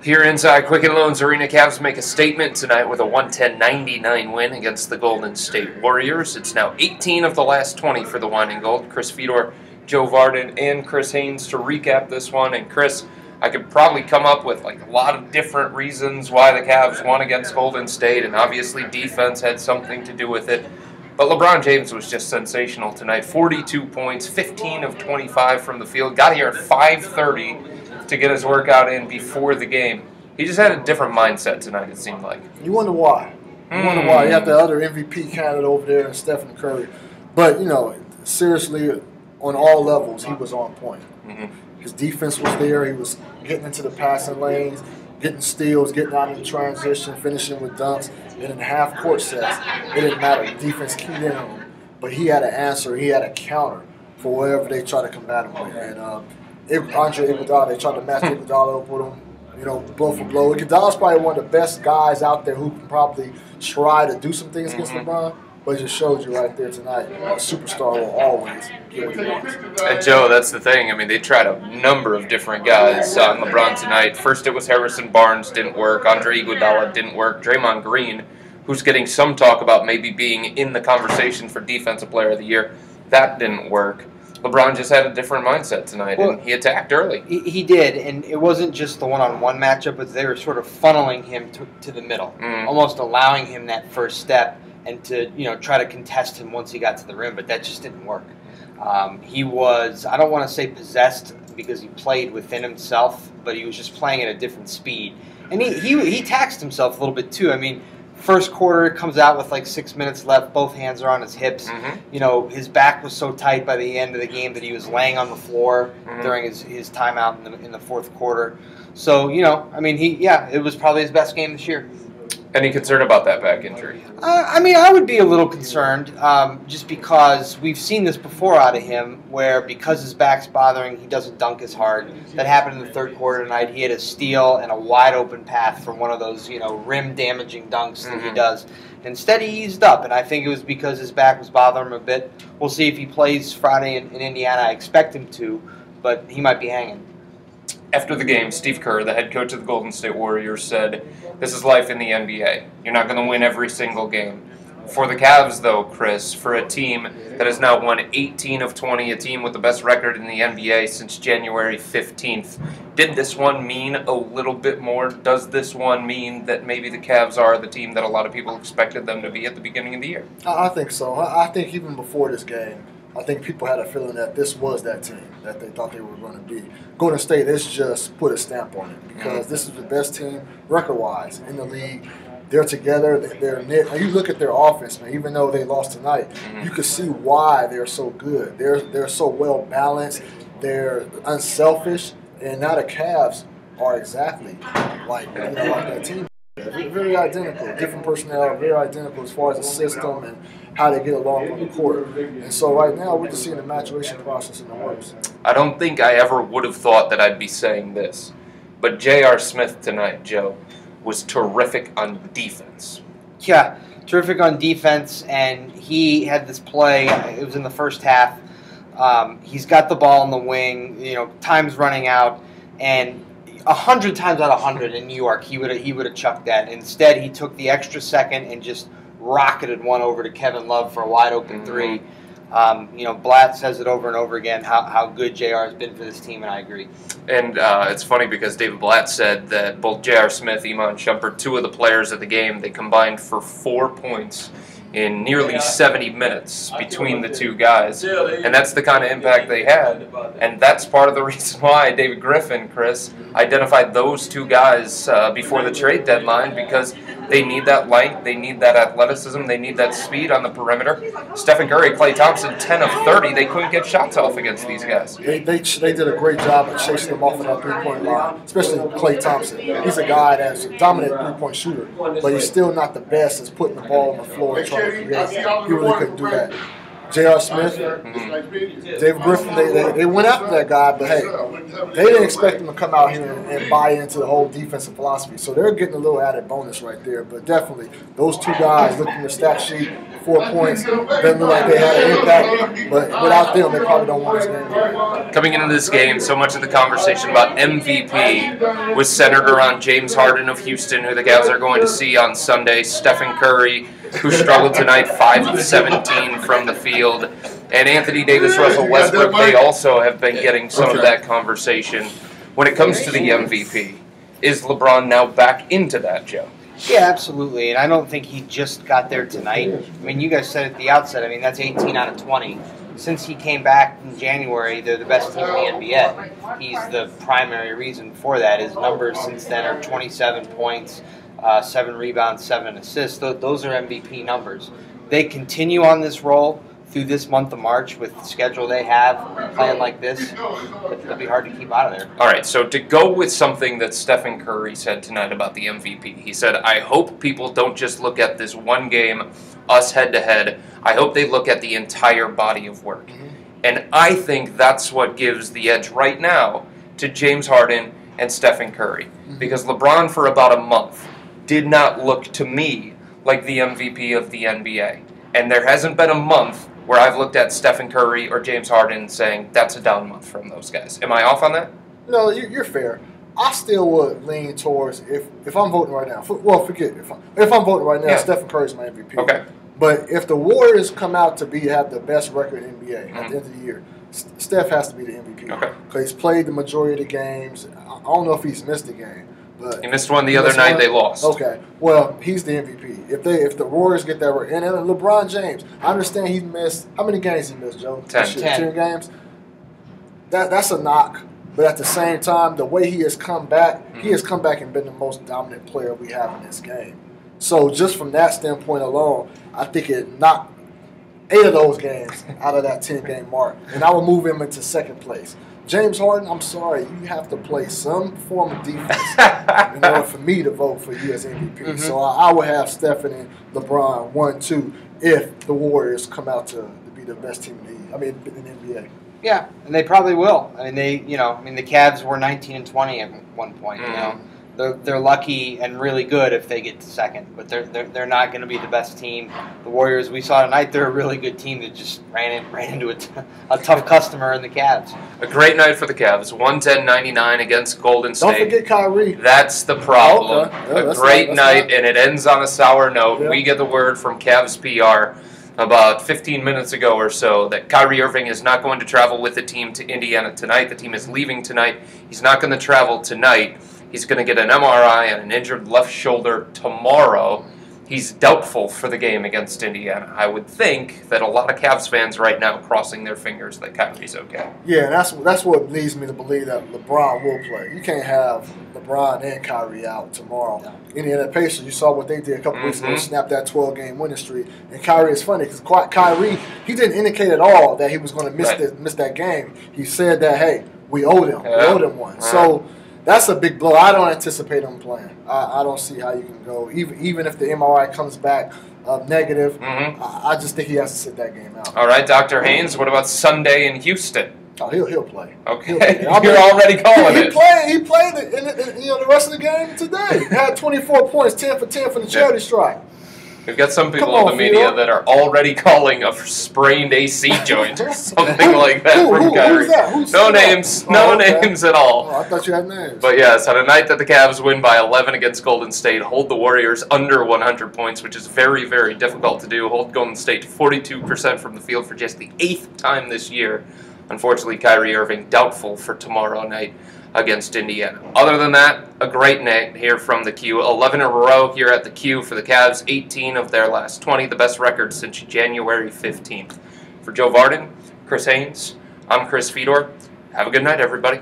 Here inside Quicken Loans Arena, Cavs make a statement tonight with a 110-99 win against the Golden State Warriors. It's now 18 of the last 20 for the Wine and Gold. Chris Fedor, Joe Vardon, and Chris Haynes to recap this one. And Chris, I could probably come up with a lot of different reasons why the Cavs won against Golden State, and obviously defense had something to do with it. But LeBron James was just sensational tonight. 42 points, 15 of 25 from the field. Got here at 5:30 to get his workout in before the game. He just had a different mindset tonight, it seemed like. You wonder why. You wonder why. You have the other MVP candidate over there, Stephen Curry. But, seriously, on all levels, he was on point. His defense was there. He was getting into the passing lanes, getting steals, getting out in transition, finishing with dunks. And in half-court sets, it didn't matter. The defense keyed in on him. But he had an answer. He had a counter for whatever they try to combat him with. And Andre Iguodala, they tried to match Iguodala up with him, blow for blow. Iguodala's probably one of the best guys out there who can probably try to do some things against LeBron. But it just shows you right there tonight, a superstar will always get what he wants. And Joe, that's the thing. I mean, they tried a number of different guys on LeBron tonight. First it was Harrison Barnes, didn't work. Andre Iguodala didn't work. Draymond Green, who's getting some talk about maybe being in the conversation for Defensive Player of the Year, that didn't work. LeBron just had a different mindset tonight, and he attacked early. He did, and it wasn't just the one-on-one matchup, but they were sort of funneling him to the middle, almost allowing him that first step and to try to contest him once he got to the rim, but that just didn't work. He was, I don't want to say possessed because he played within himself, but he was just playing at a different speed. And he taxed himself a little bit too. I mean, first quarter comes out with 6 minutes left. Both hands are on his hips. His back was so tight by the end of the game that he was laying on the floor during his timeout in the fourth quarter. So it was probably his best game this year. Any concern about that back injury? I would be a little concerned just because we've seen this before out of him where because his back's bothering, he doesn't dunk as hard. That happened in the third quarter tonight. He had a steal and a wide open path from one of those, rim-damaging dunks that he does. Instead, he eased up, and I think it was because his back was bothering him a bit. We'll see if he plays Friday in Indiana. I expect him to, but he might be hanging. After the game, Steve Kerr, the head coach of the Golden State Warriors, said, "This is life in the NBA. You're not going to win every single game." For the Cavs, though, Chris, for a team that has now won 18 of 20, a team with the best record in the NBA since January 15th, did this one mean a little bit more? Does this one mean that maybe the Cavs are the team that a lot of people expected them to be at the beginning of the year? I think so. I think even before this game, I think people had a feeling that this was that team that they thought they were going to be. Golden State has just put a stamp on it because this is the best team record-wise in the league. They're together. They're knit. And you look at their offense, man. Even though they lost tonight, you can see why they're so good. They're so well balanced. They're unselfish, and now the Cavs are exactly like that team. Very identical, different personnel, very identical as far as the system and how they get along on the court. And so right now we're just seeing the maturation process in the works. I don't think I ever would have thought that I'd be saying this, but J.R. Smith tonight, Joe, was terrific on defense. Yeah, terrific on defense, and he had this play. It was in the first half. He's got the ball in the wing. Time's running out, and 100 times out of 100 in New York, he would have chucked that. Instead, he took the extra second and just rocketed one over to Kevin Love for a wide open three. Blatt says it over and over again how good JR has been for this team, and I agree. And it's funny because David Blatt said that both J.R. Smith, Iman Shumpert, two of the players of the game, they combined for 4 points in nearly 70 minutes between the two guys. And that's the kind of impact they had. And that's part of the reason why David Griffin, Chris, identified those two guys before the trade deadline, because they need that length, they need that athleticism, they need that speed on the perimeter. Stephen Curry, Klay Thompson, 10 of 30. They couldn't get shots off against these guys. They did a great job of chasing them off of that three-point line, especially Klay Thompson. He's a guy that's a dominant three-point shooter, but he's still not the best at putting the ball on the floor and trying to create. He really couldn't do that. J.R. Smith, David Griffin, they went after that guy, but hey, they didn't expect him to come out here and buy into the whole defensive philosophy. So they're getting a little added bonus right there. But definitely, those two guys, looking at the stat sheet, 4 points, doesn't look like they had an impact. But without them, they probably don't win this game. Coming into this game, so much of the conversation about MVP was centered around James Harden of Houston, who the Cavs are going to see on Sunday, Stephen Curry, who struggled tonight, 5 of 17 from the field, and Anthony Davis, Russell Westbrook. They also have been getting some of that conversation. When it comes to the MVP, is LeBron now back into that, Joe? Yeah, absolutely, and I don't think he just got there tonight. I mean, you guys said at the outset, I mean, that's 18 out of 20. Since he came back in January, they're the best team in the NBA. He's the primary reason for that. His numbers since then are 27 points, 7 rebounds, 7 assists. Those are MVP numbers. They continue on this roll through this month of March with the schedule they have, playing like this. It'll be hard to keep out of there. All right, so to go with something that Stephen Curry said tonight about the MVP, he said, I hope people don't just look at this one game, us head-to-head. I hope they look at the entire body of work. And I think that's what gives the edge right now to James Harden and Stephen Curry. Because LeBron, for about a month, did not look to me like the MVP of the NBA. And there hasn't been a month where I've looked at Stephen Curry or James Harden saying, that's a down month from those guys. Am I off on that? No, you're fair. I still would lean towards, if I'm voting right now, forget if I'm voting right now, Stephen Curry's my MVP. Okay. But if the Warriors come out to have the best record in the NBA at the end of the year, Steph has to be the MVP. Okay. Because he's played the majority of the games. I don't know if he's missed a game. But he missed one the other night. They lost. Okay. Well, he's the MVP. If the Warriors get that right, and LeBron James, I understand he's missed. How many games he missed, Joe? 10 games. That's a knock. But at the same time, the way he has come back, he has come back and been the most dominant player we have in this game. So just from that standpoint alone, I think it knocked 8 of those games out of that 10-game mark, and I will move him into second place. James Harden, I'm sorry, you have to play some form of defense in order for me to vote for you as MVP. So I would have Stephen and LeBron 1-2 if the Warriors come out to be the best team in the NBA. Yeah, and they probably will. I mean, the Cavs were 19-20 at one point. You know, they're lucky and really good if they get to second, but they're not going to be the best team. The Warriors, we saw tonight, they're a really good team that just ran into a tough customer in the Cavs. A great night for the Cavs, 110-99 against Golden State. Don't forget Kyrie. That's the problem. A great night, and it ends on a sour note. Yeah. We get the word from Cavs PR about 15 minutes ago or so that Kyrie Irving is not going to travel with the team to Indiana tonight. The team is leaving tonight. He's not going to travel tonight. He's going to get an MRI on an injured left shoulder tomorrow. He's doubtful for the game against Indiana. I would think that a lot of Cavs fans right now crossing their fingers that Kyrie's okay. Yeah, and that's what leads me to believe that LeBron will play. You can't have LeBron and Kyrie out tomorrow. No. Indiana Pacers, you saw what they did a couple weeks ago, snapped that 12-game winning streak. And Kyrie is funny because Kyrie, he didn't indicate at all that he was going to miss that game. He said that, hey, we owed him. We owed him one. So that's a big blow. I don't anticipate him playing. I don't see how you can go. Even if the MRI comes back negative, I just think he has to sit that game out. All right, Dr. Haynes, what about Sunday in Houston? Oh, he'll play. Okay, you're already calling it. He played it in the rest of the game today. He had 24 points, 10 for 10 for the charity strike. We've got some people in the media that are already calling a sprained AC joint or something like that from Kyrie. Who's that? No names. No names at all. Oh, I thought you had names. But yes, on a night that the Cavs win by 11 against Golden State, hold the Warriors under 100 points, which is very, very difficult to do. Hold Golden State 42% from the field for just the 8th time this year. Unfortunately, Kyrie Irving doubtful for tomorrow night against Indiana. Other than that, a great night here from the Q. 11 in a row here at the Q for the Cavs, 18 of their last 20, the best record since January 15th. For Joe Vardon, Chris Haynes, I'm Chris Fedor. Have a good night, everybody.